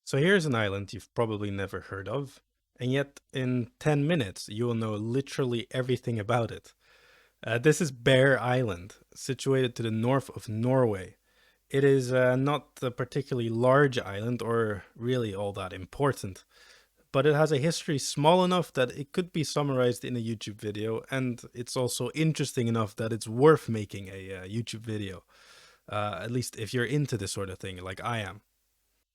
So here's an island you've probably never heard of, and yet in 10 minutes you will know literally everything about it. This is Bear Island, situated to the north of Norway. It is not a particularly large island or really all that important, but it has a history small enough that it could be summarized in a YouTube video, and it's also interesting enough that it's worth making a YouTube video, at least if you're into this sort of thing like I am.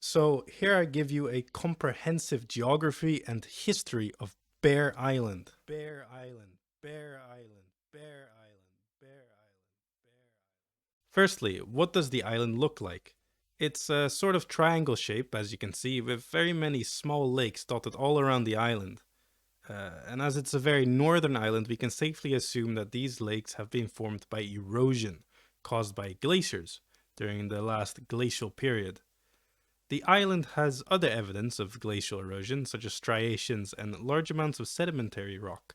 So here I give you a comprehensive geography and history of Bear Island. Bear Island, Bear Island, Bear Island, Bear Island, Bear Island. Firstly, what does the island look like? It's a sort of triangle shape, as you can see, with very many small lakes dotted all around the island. And as it's a very northern island, we can safely assume that these lakes have been formed by erosion caused by glaciers during the last glacial period. The island has other evidence of glacial erosion, such as striations and large amounts of sedimentary rock,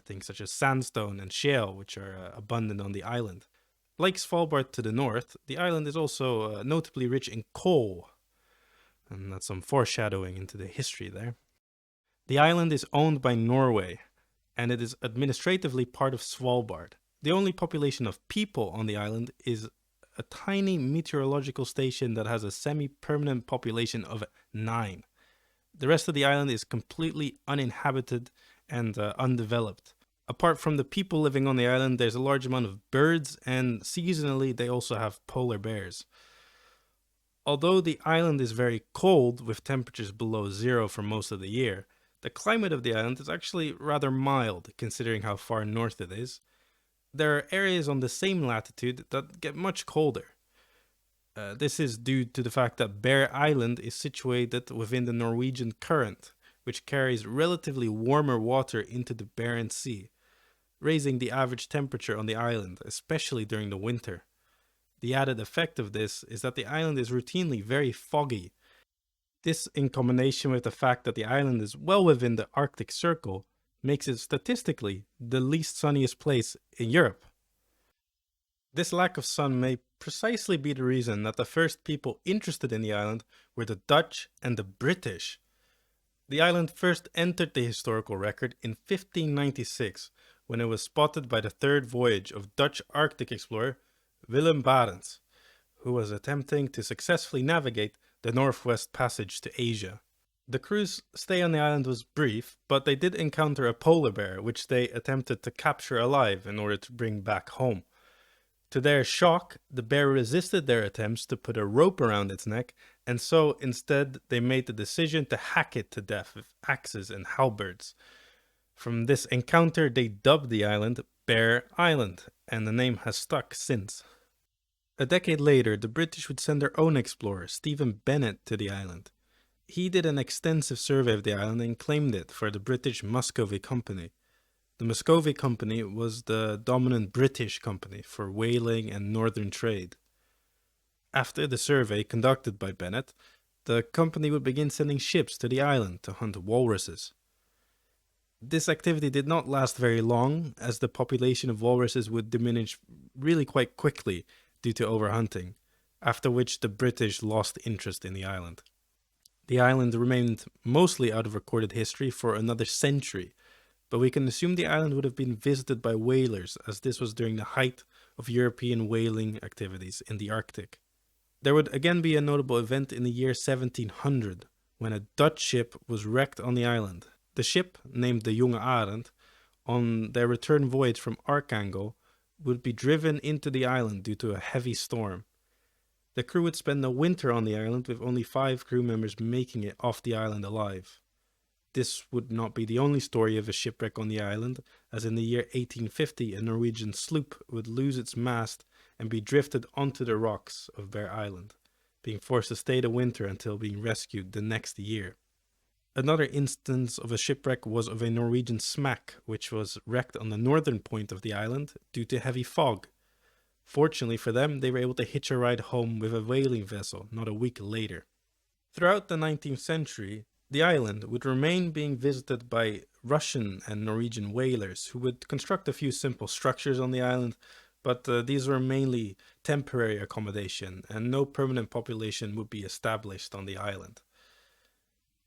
things such as sandstone and shale, which are abundant on the island. Like Svalbard to the north, the island is also notably rich in coal, and that's some foreshadowing into the history there. The island is owned by Norway, and it is administratively part of Svalbard. The only population of people on the island is a tiny meteorological station that has a semi-permanent population of 9. The rest of the island is completely uninhabited and undeveloped. Apart from the people living on the island, there's a large amount of birds, and seasonally they also have polar bears. Although the island is very cold, with temperatures below zero for most of the year, the climate of the island is actually rather mild, considering how far north it is. There are areas on the same latitude that get much colder. This is due to the fact that Bear Island is situated within the Norwegian current, which carries relatively warmer water into the Barents Sea, raising the average temperature on the island, especially during the winter. The added effect of this is that the island is routinely very foggy. This, in combination with the fact that the island is well within the Arctic Circle, makes it statistically the least sunniest place in Europe. This lack of sun may precisely be the reason that the first people interested in the island were the Dutch and the British. The island first entered the historical record in 1596, when it was spotted by the third voyage of Dutch Arctic explorer Willem Barents, who was attempting to successfully navigate the Northwest Passage to Asia. The crew's stay on the island was brief, but they did encounter a polar bear, which they attempted to capture alive in order to bring back home. To their shock, the bear resisted their attempts to put a rope around its neck, and so instead they made the decision to hack it to death with axes and halberds. From this encounter, they dubbed the island Bear Island, and the name has stuck since. A decade later, the British would send their own explorer, Stephen Bennett, to the island. He did an extensive survey of the island and claimed it for the British Muscovy Company. The Muscovy Company was the dominant British company for whaling and northern trade. After the survey conducted by Bennett, the company would begin sending ships to the island to hunt walruses. This activity did not last very long, as the population of walruses would diminish really quite quickly due to overhunting, after which the British lost interest in the island. The island remained mostly out of recorded history for another century, but we can assume the island would have been visited by whalers, as this was during the height of European whaling activities in the Arctic. There would again be a notable event in the year 1700, when a Dutch ship was wrecked on the island. The ship, named the Jonge Arend, on their return voyage from Archangel, would be driven into the island due to a heavy storm. The crew would spend the winter on the island, with only 5 crew members making it off the island alive. This would not be the only story of a shipwreck on the island, as in the year 1850 a Norwegian sloop would lose its mast and be drifted onto the rocks of Bear Island, being forced to stay the winter until being rescued the next year. Another instance of a shipwreck was of a Norwegian smack, which was wrecked on the northern point of the island due to heavy fog. Fortunately for them, they were able to hitch a ride home with a whaling vessel not a week later. Throughout the 19th century, the island would remain being visited by Russian and Norwegian whalers, who would construct a few simple structures on the island, but these were mainly temporary accommodation, and no permanent population would be established on the island.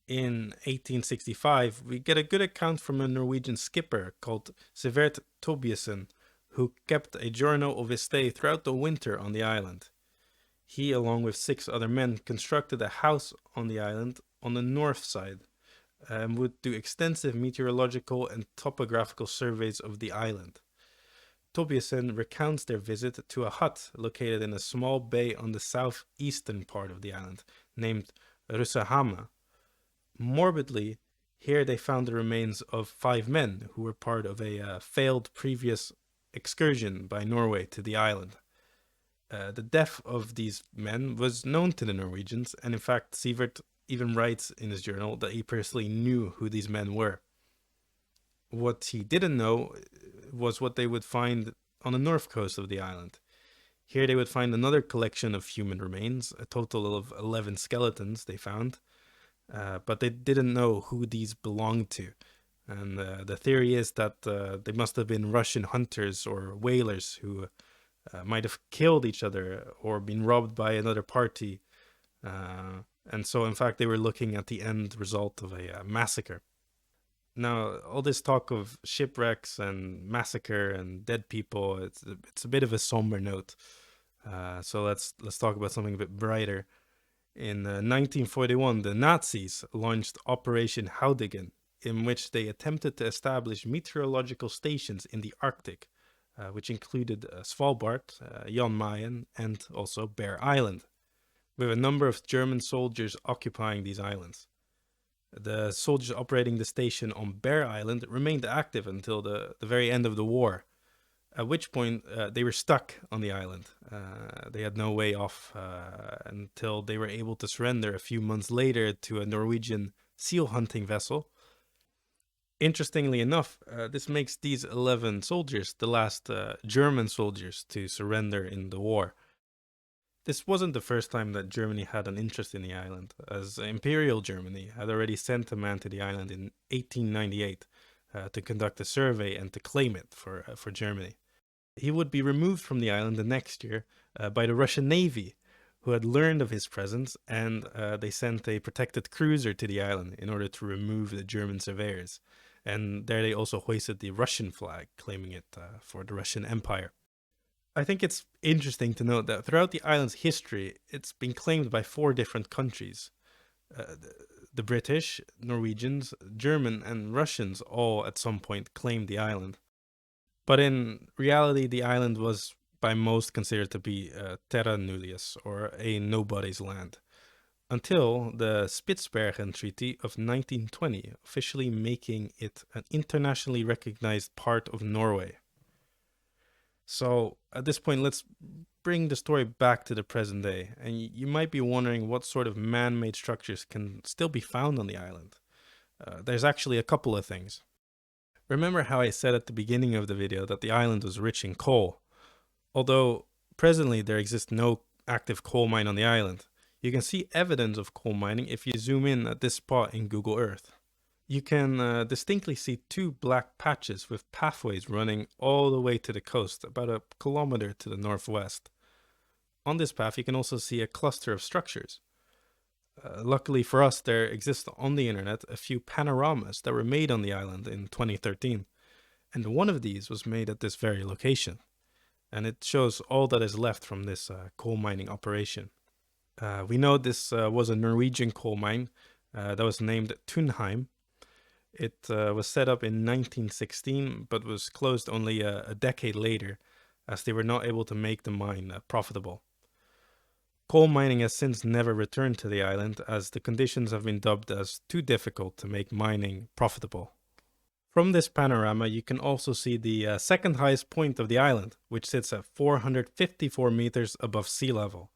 In 1865, we get a good account from a Norwegian skipper called Sivert Tobiasen, who kept a journal of his stay throughout the winter on the island. He, along with 6 other men, constructed a house on the island on the north side and would do extensive meteorological and topographical surveys of the island. Tobiasen recounts their visit to a hut located in a small bay on the southeastern part of the island, named Rusahama. Morbidly, here they found the remains of 5 men who were part of a failed previous excursion by Norway to the island. The death of these men was known to the Norwegians, and in fact, Sivert even writes in his journal that he personally knew who these men were. What he didn't know was what they would find on the north coast of the island. Here they would find another collection of human remains, a total of 11 skeletons they found, but they didn't know who these belonged to. And the theory is that they must have been Russian hunters or whalers who might have killed each other or been robbed by another party. And so, in fact, they were looking at the end result of a massacre. Now, all this talk of shipwrecks and massacre and dead people, it's a bit of a somber note. So let's talk about something a bit brighter. In 1941, the Nazis launched Operation Haudigen, in which they attempted to establish meteorological stations in the Arctic, which included Svalbard, Jan Mayen, and also Bear Island, with a number of German soldiers occupying these islands. The soldiers operating the station on Bear Island remained active until the very end of the war, at which point they were stuck on the island. They had no way off until they were able to surrender a few months later to a Norwegian seal hunting vessel. Interestingly enough, this makes these 11 soldiers the last German soldiers to surrender in the war. This wasn't the first time that Germany had an interest in the island, as Imperial Germany had already sent a man to the island in 1898 to conduct a survey and to claim it for Germany. He would be removed from the island the next year by the Russian Navy, who had learned of his presence, and they sent a protected cruiser to the island in order to remove the German surveyors. And there they also hoisted the Russian flag, claiming it for the Russian Empire. I think it's interesting to note that throughout the island's history, it's been claimed by 4 different countries. The British, Norwegians, German, and Russians all at some point claimed the island. But in reality, the island was by most considered to be terra nullius, or a nobody's land, until the Spitsbergen Treaty of 1920, officially making it an internationally recognized part of Norway. So at this point, let's bring the story back to the present day. And you might be wondering what sort of man-made structures can still be found on the island. There's actually a couple of things. Remember how I said at the beginning of the video that the island was rich in coal? Although presently there exists no active coal mine on the island, you can see evidence of coal mining if you zoom in at this spot in Google Earth. You can distinctly see 2 black patches with pathways running all the way to the coast, about a kilometer to the northwest. On this path, you can also see a cluster of structures. Luckily for us, there exist on the internet a few panoramas that were made on the island in 2013, and one of these was made at this very location. And it shows all that is left from this coal mining operation. We know this was a Norwegian coal mine that was named Tunheim. It was set up in 1916, but was closed only a decade later, as they were not able to make the mine profitable. Coal mining has since never returned to the island, as the conditions have been dubbed as too difficult to make mining profitable. From this panorama, you can also see the second highest point of the island, which sits at 454 meters above sea level.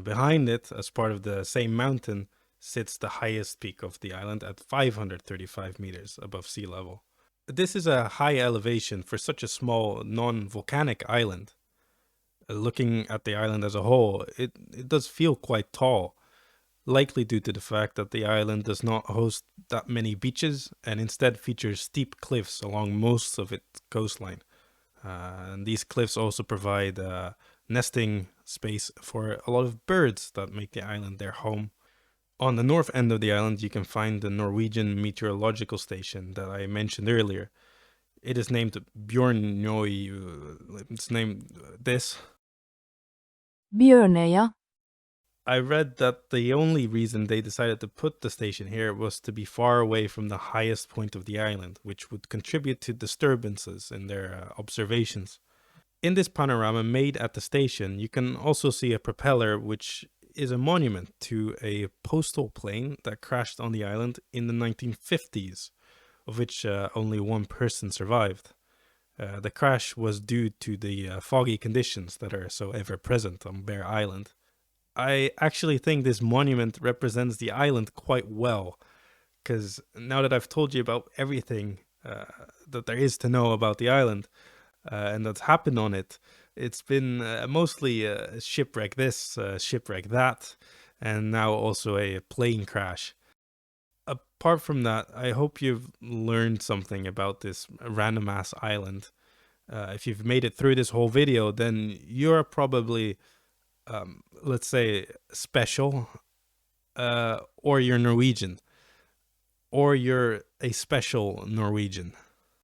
Behind it, as part of the same mountain, sits the highest peak of the island at 535 meters above sea level. This is a high elevation for such a small, non-volcanic island. Looking at the island as a whole, it does feel quite tall, likely due to the fact that the island does not host that many beaches and instead features steep cliffs along most of its coastline. And these cliffs also provide nesting space for a lot of birds that make the island their home. On the north end of the island, you can find the Norwegian meteorological station that I mentioned earlier. It is named Bjørnøya. It's named this. Bjørnøya. I read that the only reason they decided to put the station here was to be far away from the highest point of the island, which would contribute to disturbances in their observations. In this panorama made at the station, you can also see a propeller, which is a monument to a postal plane that crashed on the island in the 1950s, of which only one person survived. The crash was due to the foggy conditions that are so ever present on Bear Island. I actually think this monument represents the island quite well, because now that I've told you about everything that there is to know about the island and that's happened on it, it's been mostly a shipwreck this, shipwreck that, and now also a plane crash. Apart from that, I hope you've learned something about this random ass island. If you've made it through this whole video, then you're probably, let's say, special, or you're Norwegian, or you're a special Norwegian.